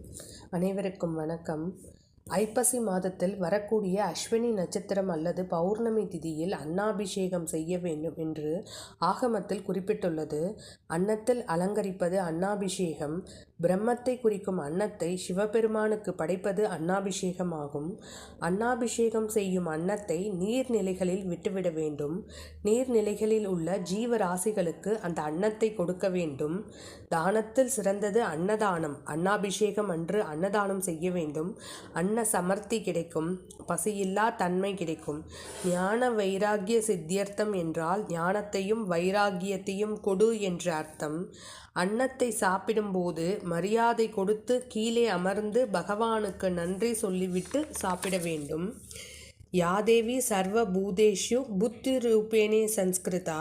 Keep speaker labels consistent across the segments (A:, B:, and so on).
A: அனைவருக்கும் வணக்கம். ஐப்பசி மாதத்தில் வரக்கூடிய அஸ்வினி நட்சத்திரம் அல்லது பௌர்ணமி திதியில் அன்னாபிஷேகம் செய்ய வேண்டும் என்று ஆகமத்தில் குறிப்பிட்டுள்ளது. அன்னத்தில் அலங்கரிப்பது அன்னாபிஷேகம். பிரம்மத்தை குறிக்கும் அன்னத்தை சிவபெருமானுக்கு படைப்பது அன்னாபிஷேகம் ஆகும். அன்னாபிஷேகம் செய்யும் அன்னத்தை நீர்நிலைகளில் விட்டுவிட வேண்டும். நீர்நிலைகளில் உள்ள ஜீவராசிகளுக்கு அந்த அன்னத்தை கொடுக்க வேண்டும். தானத்தில் சிறந்தது அன்னதானம். அன்னாபிஷேகம் அன்று அன்னதானம் செய்ய வேண்டும். அன்ன சமர்த்தி கிடைக்கும். பசியில்லா தன்மை கிடைக்கும். ஞான வைராகிய சித்தியர்த்தம் என்றால் ஞானத்தையும் வைராகியத்தையும் கொடு என்ற அர்த்தம். அன்னத்தை சாப்பிடும்போது மரியாதை கொடுத்து கீழே அமர்ந்து பகவானுக்கு நன்றி சொல்லிவிட்டு சாப்பிட வேண்டும். யாதேவி சர்வ பூதேஷு புத்தி ரூபேனே சம்ஸ்கிருதா.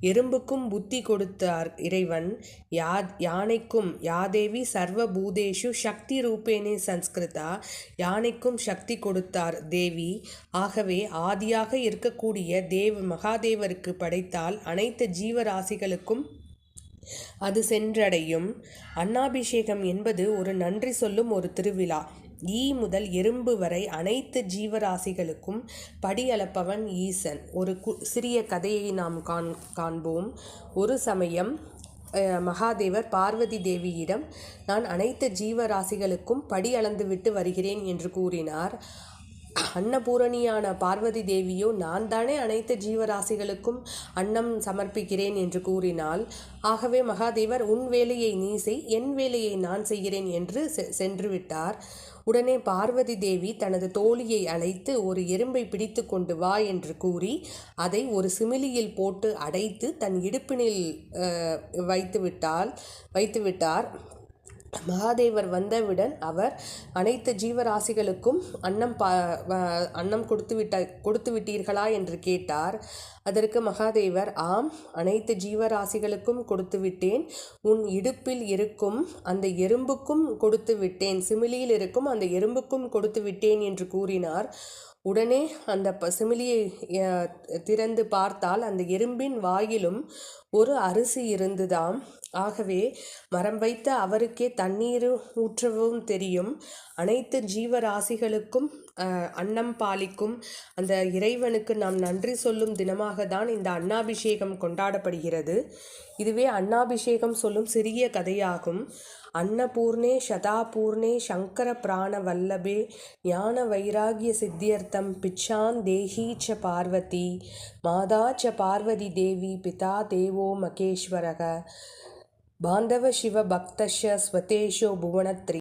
A: எறும்புக்கும் புத்தி கொடுத்தார் இறைவன். யானைக்கும் யாதேவி சர்வ பூதேஷு சக்தி ரூபேனே சம்ஸ்கிருதா. யானைக்கும் சக்தி கொடுத்தார் தேவி. ஆகவே ஆதியாக இருக்கக்கூடிய மகாதேவருக்கு படைத்தால் அனைத்து ஜீவராசிகளுக்கும் அது சென்றடையும். அன்னாபிஷேகம் என்பது ஒரு நன்றி சொல்லும் ஒரு திருவிழா. ஈ முதல் எறும்பு வரை அனைத்து ஜீவராசிகளுக்கும் படியளப்பவன் ஈசன். ஒரு சிறிய கதையை நாம் காண்போம். ஒரு சமயம் மகாதேவர் பார்வதி தேவியிடம் நான் அனைத்து ஜீவராசிகளுக்கும் படி அளந்துவிட்டு வருகிறேன் என்று கூறினார். அன்னபூரணியான பார்வதி தேவியோ நான் தானே அனைத்து ஜீவராசிகளுக்கும் அன்னம் சமர்ப்பிக்கிறேன் என்று கூறினாள். ஆகவே மகாதேவர் உன் வேலையை நீ செய், என் வேலையை நான் செய்கிறேன் என்று சென்று விட்டார். உடனே பார்வதி தேவி தனது தோழியை அழைத்து ஒரு எறும்பை பிடித்து கொண்டு வா என்று கூறி அதை ஒரு சிமிலியில் போட்டு அடைத்து தன் இடுப்பினில் வைத்துவிட்டார். மகாதேவர் வந்தவுடன் அவர் அனைத்து ஜீவராசிகளுக்கும் அன்னம் கொடுத்து விட்டீர்களா என்று கேட்டார். அதற்கு மகாதேவர் ஆம், அனைத்து ஜீவராசிகளுக்கும் கொடுத்து விட்டேன். உன் இடுப்பில் இருக்கும் அந்த எறும்புக்கும் கொடுத்து விட்டேன். சிமிலியில் இருக்கும் அந்த எறும்புக்கும் கொடுத்து விட்டேன் என்று கூறினார். உடனே அந்த சிமிலியை திறந்து பார்த்தால் அந்த எறும்பின் வாயிலும் ஒரு அரிசி இருந்துதாம். ஆகவே மரம் வைத்த அவருக்கே தண்ணீர் ஊற்றவும் தெரியும். அனைத்து ஜீவராசிகளுக்கும் அன்னம் பாலிக்கும் அந்த இறைவனுக்கு நாம் நன்றி சொல்லும் தினமாக தான் இந்த அன்னாபிஷேகம் கொண்டாடப்படுகிறது. இதுவே அன்னாபிஷேகம் சொல்லும் சிறிய கதையாகும். அன்னபூர்ணே சதாபூர்ணே சங்கர பிராண வல்லபே ஞான வைராகிய சித்தியர்த்தம் பிச்சான் தேஹி ச பார்வதி மாதா ச பார்வதி தேவி பிதா தேவோ மகேஸ்வரக பாந்தவ சிவ பக்தஷ ஸ்வதேஷோ புவனத்ரி.